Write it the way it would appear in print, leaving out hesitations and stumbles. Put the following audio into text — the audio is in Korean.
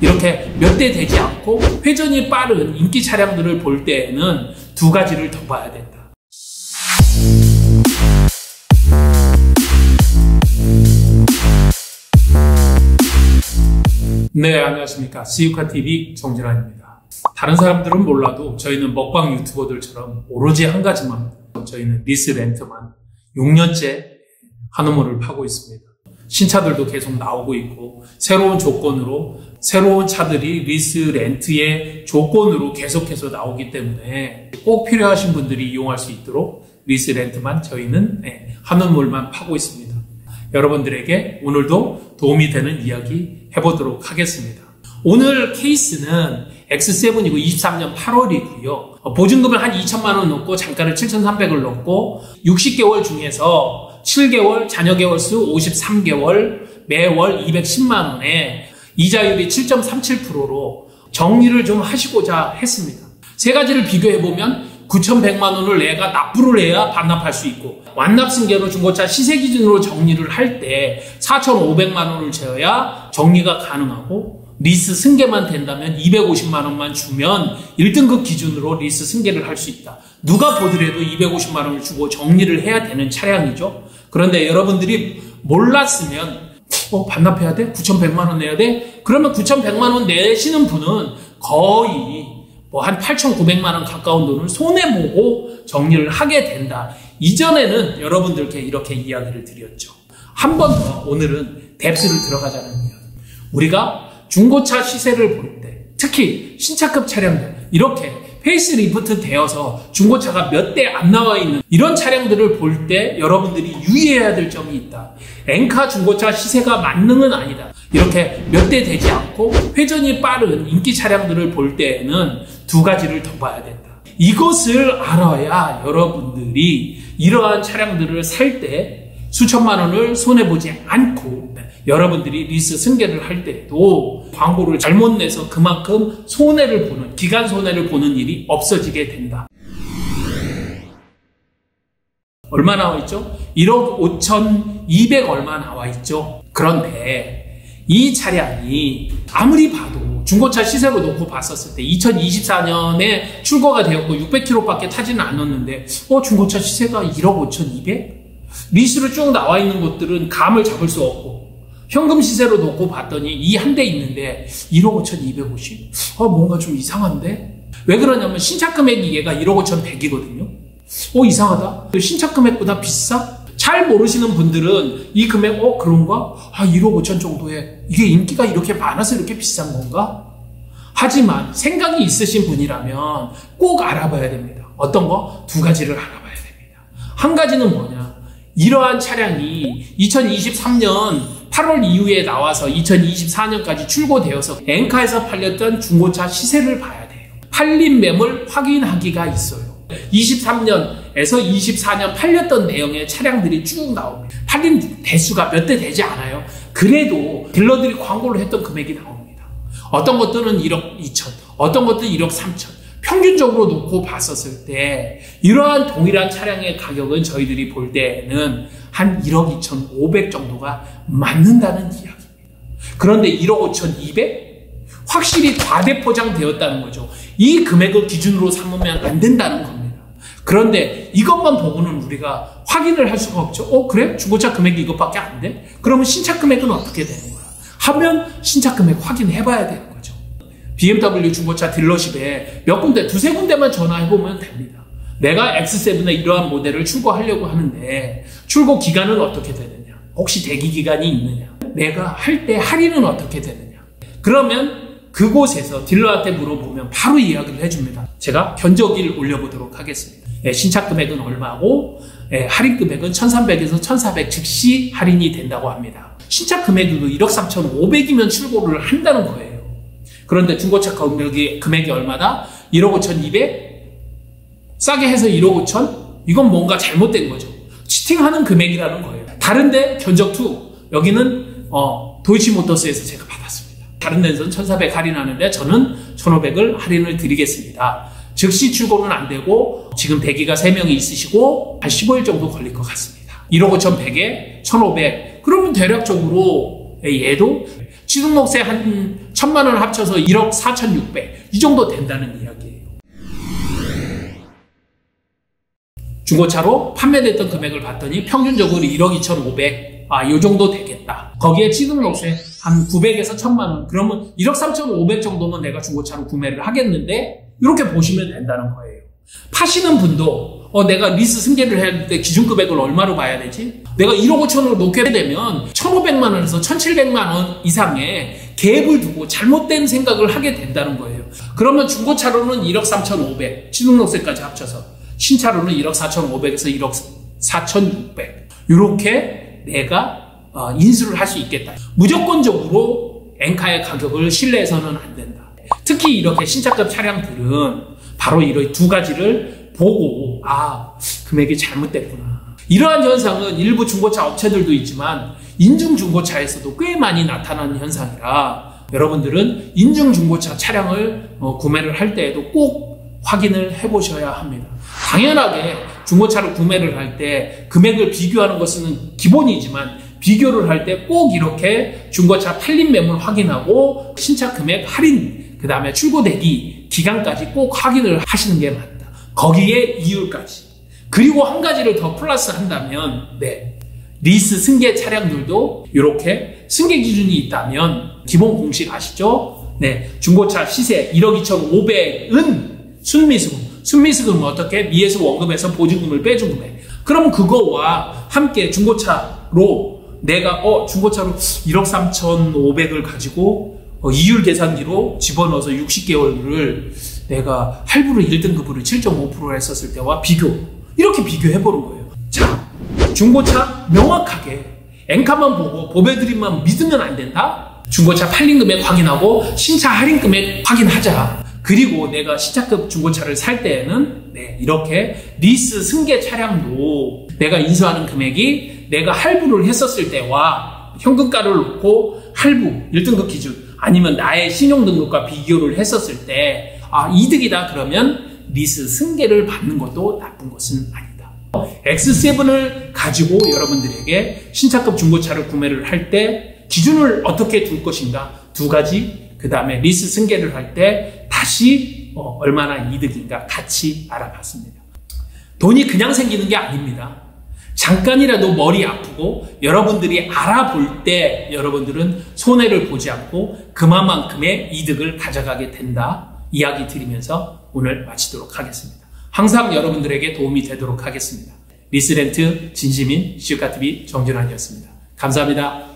이렇게 몇 대 되지 않고 회전이 빠른 인기 차량들을 볼 때에는 두 가지를 더 봐야 된다. 네, 안녕하십니까. 시유카TV 정진환입니다. 다른 사람들은 몰라도 저희는 먹방 유튜버들처럼 오로지 한 가지만, 저희는 리스 렌트만 6년째 한우물을 파고 있습니다. 신차들도 계속 나오고 있고 새로운 조건으로 새로운 차들이 리스 렌트의 조건으로 계속해서 나오기 때문에 꼭 필요하신 분들이 이용할 수 있도록 리스 렌트만 저희는 한우물만 파고 있습니다. 여러분들에게 오늘도 도움이 되는 이야기 해보도록 하겠습니다. 오늘 케이스는 X7이고 23년 8월이고요. 보증금을 한 2천만 원 넣고 잔가를 7,300을 넣고 60개월 중에서 7개월, 자녀 개월 수 53개월, 매월 210만 원에 이자율이 7.37%로 정리를 좀 하시고자 했습니다. 세 가지를 비교해보면 9,100만 원을 내가 납부를 해야 반납할 수 있고, 완납 승계로 중고차 시세 기준으로 정리를 할 때 4,500만 원을 채워야 정리가 가능하고, 리스 승계만 된다면 250만 원만 주면 1등급 기준으로 리스 승계를 할 수 있다. 누가 보더라도 250만 원을 주고 정리를 해야 되는 차량이죠. 그런데 여러분들이 몰랐으면 반납해야 돼? 9,100만 원 내야 돼? 그러면 9,100만 원 내시는 분은 거의 한 8,900만 원 가까운 돈을 손해보고 정리를 하게 된다. 이전에는 여러분들께 이렇게 이야기를 드렸죠. 한 번 더 오늘은 뎁스를 들어가자는 이야기. 우리가 중고차 시세를 볼 때, 특히 신차급 차량들, 이렇게 페이스리프트 되어서 중고차가 몇 대 안 나와 있는 이런 차량들을 볼 때 여러분들이 유의해야 될 점이 있다. 엔카 중고차 시세가 만능은 아니다. 이렇게 몇 대 되지 않고 회전이 빠른 인기 차량들을 볼 때에는 두 가지를 더 봐야 된다. 이것을 알아야 여러분들이 이러한 차량들을 살 때 수천만 원을 손해보지 않고, 여러분들이 리스 승계를 할 때도 광고를 잘못 내서 그만큼 손해를 보는, 기간 손해를 보는 일이 없어지게 된다. 얼마 나와 있죠? 1억 5,200 얼마 나와 있죠? 그런데 이 차량이 아무리 봐도 중고차 시세로 놓고 봤었을 때 2024년에 출고가 되었고 600km밖에 타지는 않았는데 중고차 시세가 1억 5,200? 리스로 쭉 나와 있는 것들은 감을 잡을 수 없고, 현금 시세로 놓고 봤더니 이 한 대 있는데 1억 5,250? 뭔가 좀 이상한데? 왜 그러냐면 신차 금액이 얘가 1억 5,100이거든요. 이상하다. 신차 금액보다 비싸? 잘 모르시는 분들은 이 금액 그런가? 1억 5천 정도에 이게 인기가 이렇게 많아서 이렇게 비싼 건가? 하지만 생각이 있으신 분이라면 꼭 알아봐야 됩니다. 어떤 거? 두 가지를 알아봐야 됩니다. 한 가지는 뭐냐? 이러한 차량이 2023년 8월 이후에 나와서 2024년까지 출고되어서 엔카에서 팔렸던 중고차 시세를 봐야 돼요. 팔린 매물 확인하기가 있어요. 23년에서 24년 팔렸던 내용의 차량들이 쭉 나옵니다. 팔린 대수가 몇 대 되지 않아요. 그래도 딜러들이 광고를 했던 금액이 나옵니다. 어떤 것들은 1억 2천, 어떤 것들은 1억 3천. 평균적으로 놓고 봤었을 때 이러한 동일한 차량의 가격은 저희들이 볼 때는 한 1억 2,500 정도가 맞는다는 이야기입니다. 그런데 1억 5,200? 확실히 과대포장되었다는 거죠. 이 금액을 기준으로 삼으면 안 된다는 겁니다. 그런데 이것만 보고는 우리가 확인을 할 수가 없죠. 그래? 중고차 금액이 이것밖에 안 돼? 그러면 신차 금액은 어떻게 되는 거야? 하면 신차 금액 확인해봐야 되는 거죠. BMW 중고차 딜러십에 몇 군데, 두세 군데만 전화해보면 됩니다. 내가 X7에 이러한 모델을 출고하려고 하는데 출고 기간은 어떻게 되느냐? 혹시 대기 기간이 있느냐? 내가 할 때 할인은 어떻게 되느냐? 그러면 그곳에서 딜러한테 물어보면 바로 이야기를 해줍니다. 제가 견적일 올려보도록 하겠습니다. 신차 금액은 얼마고 할인 금액은 1,300에서 1,400 즉시 할인이 된다고 합니다. 신차 금액도 1억 3,500이면 출고를 한다는 거예요. 그런데 중고차 금액이 얼마다? 1억 5,200? 싸게 해서 1억 5천? 이건 뭔가 잘못된 거죠. 치팅하는 금액이라는 거예요. 다른데 견적2, 여기는 도이치모터스에서 제가 받았습니다. 다른 데서는 1,400 할인하는데 저는 1,500을 할인을 드리겠습니다. 즉시 출고는 안 되고 지금 대기가 3명이 있으시고 한 15일 정도 걸릴 것 같습니다. 1억 5,100에 1,500. 그러면 대략적으로 얘도 취등록세 한 1000만 원 합쳐서 1억 4,600 이 정도 된다는 이야기예요. 중고차로 판매됐던 금액을 봤더니 평균적으로 1억 2,500 요 정도 되겠다. 거기에 취등록세 한 900에서 1000만 원 그러면 1억 3,500 정도면 내가 중고차로 구매를 하겠는데 이렇게 보시면 된다는 거예요. 파시는 분도 내가 리스 승계를 할 때 기준금액을 얼마로 봐야 되지? 내가 1억 5천원을 놓게 되면 1,500만 원에서 1,700만 원 이상의 갭을 두고 잘못된 생각을 하게 된다는 거예요. 그러면 중고차로는 1억 3,500 취등록세까지 합쳐서 신차로는 1억 4,500에서 1억 4,600 이렇게 내가 인수를 할 수 있겠다. 무조건적으로 엔카의 가격을 실내에서는 안 된다. 특히 이렇게 신차급 차량들은 바로 이런 두 가지를 보고 금액이 잘못됐구나. 이러한 현상은 일부 중고차 업체들도 있지만 인증 중고차에서도 꽤 많이 나타나는 현상이라 여러분들은 인증 중고차 차량을 구매를 할 때에도 꼭 확인을 해보셔야 합니다. 당연하게 중고차를 구매를 할 때 금액을 비교하는 것은 기본이지만 비교를 할 때 꼭 이렇게 중고차 팔림 매물 확인하고 신차 금액 할인 그 다음에 출고 대기 기간까지 꼭 확인을 하시는 게 맞다. 거기에 이율까지. 그리고 한 가지를 더 플러스 한다면 리스 승계 차량들도 이렇게 승계 기준이 있다면 기본 공식 아시죠? 중고차 시세 1억 2,500은 순미수금. 순미수금은 어떻게? 미에서 원금에서 보증금을 빼준 금액. 그럼 그거와 함께 중고차로 내가 중고차로 1억 3,500을 가지고 이율 계산기로 집어넣어서 60개월을 내가 할부를 1등급으로 7.5% 했었을 때와 이렇게 비교해보는 거예요. 자, 중고차 명확하게 엔카만 보고 보배드림만 믿으면 안 된다? 중고차 팔린 금액 확인하고 신차 할인 금액 확인하자. 그리고 내가 신차급 중고차를 살 때에는 이렇게 리스 승계 차량도 내가 인수하는 금액이 내가 할부를 했었을 때와 현금가를 놓고 할부 1등급 기준 아니면 나의 신용등급과 비교를 했었을 때 이득이다 그러면 리스 승계를 받는 것도 나쁜 것은 아니다. X7을 가지고 여러분들에게 신차급 중고차를 구매를 할 때 기준을 어떻게 둘 것인가 두 가지 그 다음에 리스 승계를 할 때 다시 얼마나 이득인가 같이 알아봤습니다. 돈이 그냥 생기는 게 아닙니다. 잠깐이라도 머리 아프고 여러분들이 알아볼 때 여러분들은 손해를 보지 않고 그만큼의 이득을 가져가게 된다. 이야기 드리면서 오늘 마치도록 하겠습니다. 항상 여러분들에게 도움이 되도록 하겠습니다. 리스렌트 진심인 시주카TV 정준환이었습니다. 감사합니다.